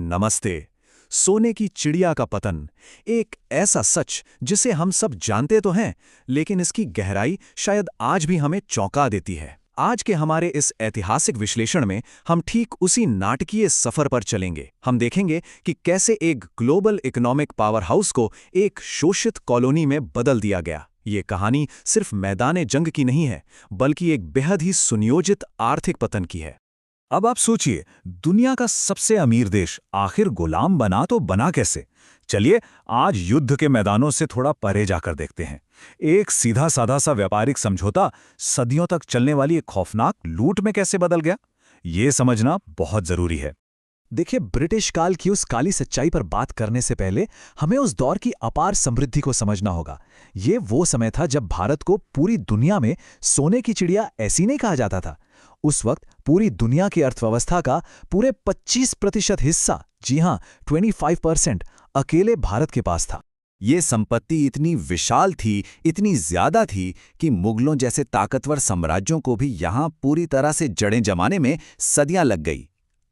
नमस्ते। सोने की चिड़िया का पतन, एक ऐसा सच जिसे हम सब जानते तो हैं, लेकिन इसकी गहराई शायद आज भी हमें चौंका देती है। आज के हमारे इस ऐतिहासिक विश्लेषण में हम ठीक उसी नाटकीय सफर पर चलेंगे। हम देखेंगे कि कैसे एक ग्लोबल इकोनॉमिक पावर हाउस को एक शोषित कॉलोनी में बदल दिया गया। ये कहानी सिर्फ मैदान जंग की नहीं है, बल्कि एक बेहद ही सुनियोजित आर्थिक पतन की है। अब आप सोचिए, दुनिया का सबसे अमीर देश आखिर गुलाम बना तो बना कैसे? चलिए आज युद्ध के मैदानों से थोड़ा परे जाकर देखते हैं। एक सीधा साधा सा व्यापारिक समझौता सदियों तक चलने वाली एक खौफनाक लूट में कैसे बदल गया, ये समझना बहुत जरूरी है। देखिए, ब्रिटिश काल की उस काली सच्चाई पर बात करने से पहले हमें उस दौर की अपार समृद्धि को समझना होगा। ये वो समय था जब भारत को पूरी दुनिया में सोने की चिड़िया ऐसी नहीं कहा जाता था। उस वक्त पूरी दुनिया की अर्थव्यवस्था का पूरे 25% हिस्सा, जी हां 25%, अकेले भारत के पास था। ये संपत्ति इतनी विशाल थी, इतनी ज्यादा थी कि मुगलों जैसे ताकतवर साम्राज्यों को भी यहां पूरी तरह से जड़ें जमाने में सदियां लग गई।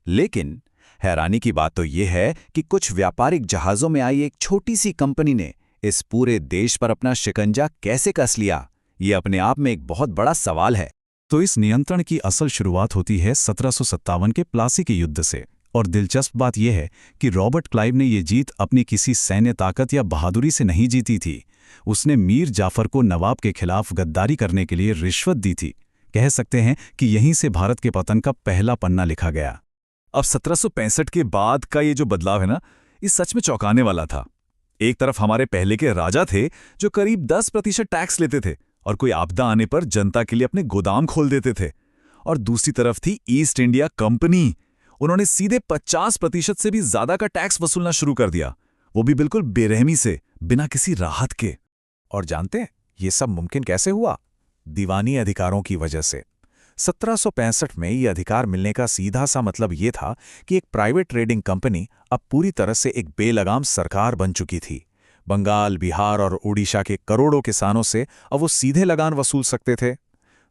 लेकिन हैरानी की बात तो यह है कि कुछ व्यापारिक जहाज़ों में आई एक छोटी सी कंपनी ने इस पूरे देश पर अपना शिकंजा कैसे कस लिया, ये अपने आप में एक बहुत बड़ा सवाल है। तो इस नियंत्रण की असल शुरुआत होती है 1757 के प्लासी के युद्ध से। और दिलचस्प बात यह है कि रॉबर्ट क्लाइव ने ये जीत अपनी किसी सैन्य ताकत या बहादुरी से नहीं जीती थी। उसने मीर जाफर को नवाब के खिलाफ गद्दारी करने के लिए रिश्वत दी थी। कह सकते हैं कि यहीं से भारत के पतन का पहला पन्ना लिखा गया। अब 1765 के बाद का ये जो बदलाव है ना, ये सच में चौंकाने वाला था। एक तरफ हमारे पहले के राजा थे जो करीब 10% टैक्स लेते थे और कोई आपदा आने पर जनता के लिए अपने गोदाम खोल देते थे, और दूसरी तरफ थी ईस्ट इंडिया कंपनी। उन्होंने सीधे 50% से भी ज्यादा का टैक्स वसूलना शुरू कर दिया, वो भी बिल्कुल बेरहमी से, बिना किसी राहत के। और जानते हैं ये सब मुमकिन कैसे हुआ? दीवानी अधिकारों की वजह से। 1765 में ये अधिकार मिलने का सीधा सा मतलब ये था कि एक प्राइवेट ट्रेडिंग कंपनी अब पूरी तरह से एक बेलगाम सरकार बन चुकी थी। बंगाल, बिहार और उड़ीसा के करोड़ों किसानों से अब वो सीधे लगान वसूल सकते थे।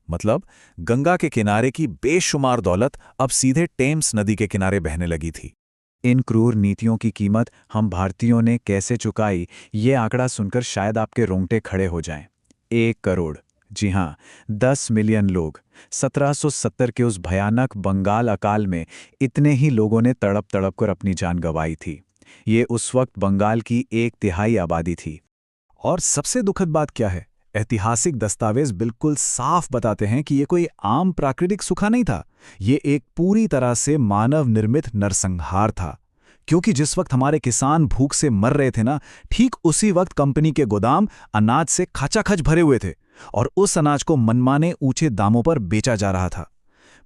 मतलब गंगा के किनारे की बेशुमार दौलत अब सीधे टेम्स नदी के किनारे बहने लगी थी। इन क्रूर नीतियों की कीमत हम भारतीयों ने कैसे चुकाई, ये आंकड़ा सुनकर शायद आपके रोंगटे खड़े हो जाएं। 1 करोड़, जी हां 10 मिलियन लोग। 1770 के उस भयानक बंगाल अकाल में इतने ही लोगों ने तड़प तड़प कर अपनी जान गंवाई थी। ये उस वक्त बंगाल की 1/3 आबादी थी। और सबसे दुखद बात क्या है? ऐतिहासिक दस्तावेज बिल्कुल साफ बताते हैं कि ये कोई आम प्राकृतिक सुखा नहीं था। ये एक पूरी तरह से मानव निर्मित नरसंहार था। क्योंकि जिस वक्त हमारे किसान भूख से मर रहे थे ना, ठीक उसी वक्त कंपनी के गोदाम अनाज से खचाखच भरे हुए थे और उस अनाज को मनमाने ऊंचे दामों पर बेचा जा रहा था।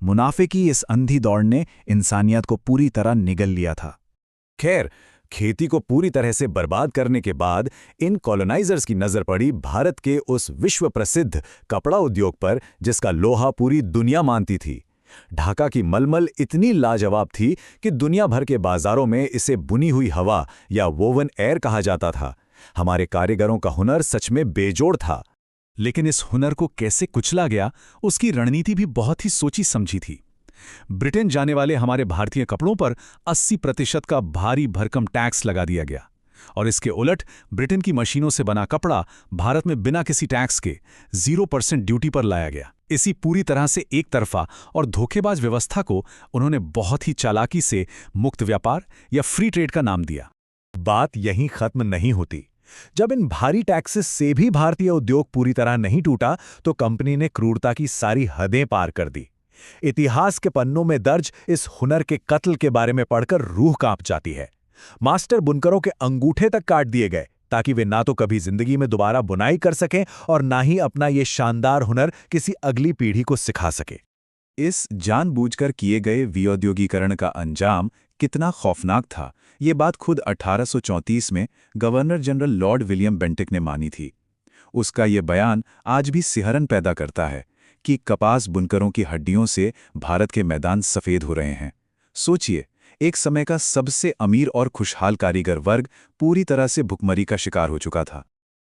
मुनाफे की इस अंधी दौड़ ने इंसानियत को पूरी तरह निगल लिया था। खैर, खेती को पूरी तरह से बर्बाद करने के बाद इन कॉलोनाइजर्स की नजर पड़ी भारत के उस विश्व प्रसिद्ध कपड़ा उद्योग पर, जिसका लोहा पूरी दुनिया मानती थी। ढाका की मलमल इतनी लाजवाब थी कि दुनिया भर के बाजारों में इसे बुनी हुई हवा या वोवन एयर कहा जाता था। हमारे कारीगरों का हुनर सच में बेजोड़ था। लेकिन इस हुनर को कैसे कुचला गया, उसकी रणनीति भी बहुत ही सोची समझी थी। ब्रिटेन जाने वाले हमारे भारतीय कपड़ों पर 80% का भारी भरकम टैक्स लगा दिया गया, और इसके उलट ब्रिटेन की मशीनों से बना कपड़ा भारत में बिना किसी टैक्स के 0% ड्यूटी पर लाया गया। इसी पूरी तरह से एक तरफा और धोखेबाज व्यवस्था को उन्होंने बहुत ही चालाकी से मुक्त व्यापार या फ्री ट्रेड का नाम दिया। बात यहीं खत्म नहीं होती। जब इन भारी टैक्सेस से भी भारतीय उद्योग पूरी तरह नहीं टूटा, तो कंपनी ने क्रूरता की सारी हदें पार कर दी। इतिहास के पन्नों में दर्ज इस हुनर के कत्ल के बारे में पढ़कर रूह कांप जाती है। मास्टर बुनकरों के अंगूठे तक काट दिए गए ताकि वे ना तो कभी जिंदगी में दोबारा बुनाई कर सकें और ना ही अपना ये शानदार हुनर किसी अगली पीढ़ी को सिखा सके। इस जानबूझकर किए गए विऔद्योगीकरण का अंजाम कितना खौफनाक था, ये बात खुद 1834 में governor general Lord William Bentinck ने मानी थी। उसका ये बयान आज भी सिहरन पैदा करता है कि कपास बुनकरों की हड्डियों से भारत के मैदान सफेद हो रहे हैं। सोचिए, एक समय का सबसे अमीर और खुशहाल कारीगर वर्ग पूरी तरह से भुखमरी का शिकार हो चुका था।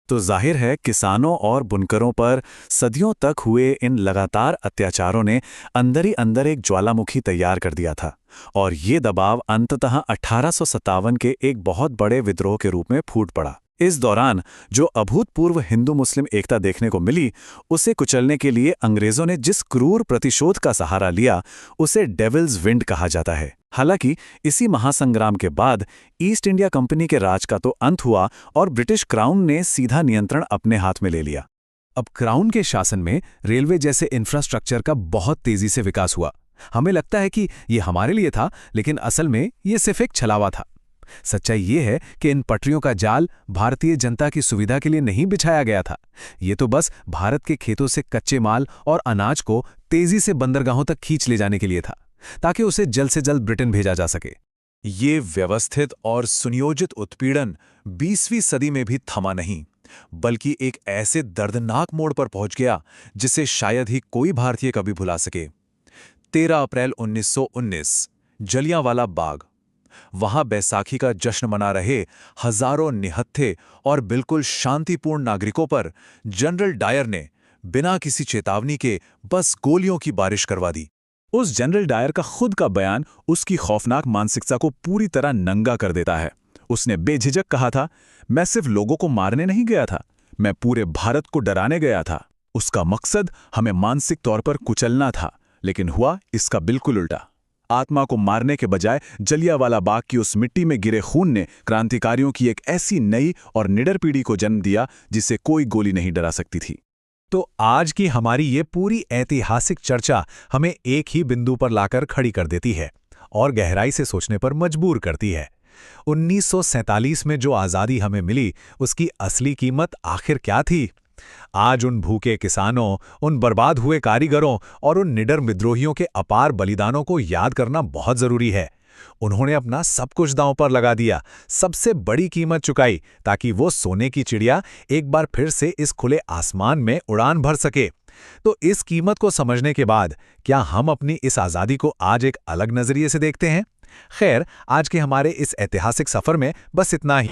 तो जाहिर है किसानों और बुनकरों पर सदियों तक हुए इन लगातार अत्याचारों ने अंदर ही अंदर एक ज्वालामुखी तैयार कर दिया था और ये दबाव अंततः 1857 के एक बहुत बड़े विद्रोह के रूप में फूट पड़ा। इस दौरान जो अभूतपूर्व हिंदू मुस्लिम एकता देखने को मिली, उसे कुचलने के लिए अंग्रेजों ने जिस क्रूर प्रतिशोध का सहारा लिया उसे डेविल्स विंड कहा जाता है। हालांकि इसी महासंग्राम के बाद ईस्ट इंडिया कंपनी के राज का तो अंत हुआ और ब्रिटिश क्राउन ने सीधा नियंत्रण अपने हाथ में ले लिया। अब क्राउन के शासन में रेलवे जैसे इंफ्रास्ट्रक्चर का बहुत तेजी से विकास हुआ। हमें लगता है कि ये हमारे लिए था, लेकिन असल में ये सिर्फ एक छलावा था। सच्चाई ये है कि इन पटरियों का जाल भारतीय जनता की सुविधा के लिए नहीं बिछाया गया था। ये तो बस भारत के खेतों से कच्चे माल और अनाज को तेजी से बंदरगाहों तक खींच ले जाने के लिए था, ताकि उसे जल्द से जल्द ब्रिटेन भेजा जा सके। ये व्यवस्थित और सुनियोजित उत्पीड़न 20वीं सदी में भी थमा नहीं, बल्कि एक ऐसे दर्दनाक मोड़ पर पहुंच गया जिसे शायद ही कोई भारतीय कभी भुला सके। 13 अप्रैल 1919, जलियांवाला बाग। वहां बैसाखी का जश्न मना रहे हजारों निहत्थे और बिल्कुल शांतिपूर्ण नागरिकों पर जनरल डायर ने बिना किसी चेतावनी के बस गोलियों की बारिश करवा दी। उस जनरल डायर का खुद का बयान उसकी खौफनाक मानसिकता को पूरी तरह नंगा कर देता है। उसने बेझिझक कहा था, मैं सिर्फ लोगों को मारने नहीं गया था, मैं पूरे भारत को डराने गया था। उसका मकसद हमें मानसिक तौर पर कुचलना था, लेकिन हुआ इसका बिल्कुल उल्टा। आत्मा को मारने के बजाय जलियांवाला बाग की उस मिट्टी में गिरे खून ने क्रांतिकारियों की एक ऐसी नई और निडर पीढ़ी को जन्म दिया जिसे कोई गोली नहीं डरा सकती थी। तो आज की हमारी ये पूरी ऐतिहासिक चर्चा हमें एक ही बिंदु पर लाकर खड़ी कर देती है और गहराई से सोचने पर मजबूर करती है। 1947 में जो आज़ादी हमें मिली, उसकी असली कीमत आखिर क्या थी? आज उन भूखे किसानों, उन बर्बाद हुए कारीगरों और उन निडर विद्रोहियों के अपार बलिदानों को याद करना बहुत जरूरी है। उन्होंने अपना सब कुछ दांव पर लगा दिया, सबसे बड़ी कीमत चुकाई, ताकि वो सोने की चिड़िया एक बार फिर से इस खुले आसमान में उड़ान भर सके। तो इस कीमत को समझने के बाद क्या हम अपनी इस आज़ादी को आज एक अलग नजरिए से देखते हैं? खैर, आज के हमारे इस ऐतिहासिक सफर में बस इतना ही।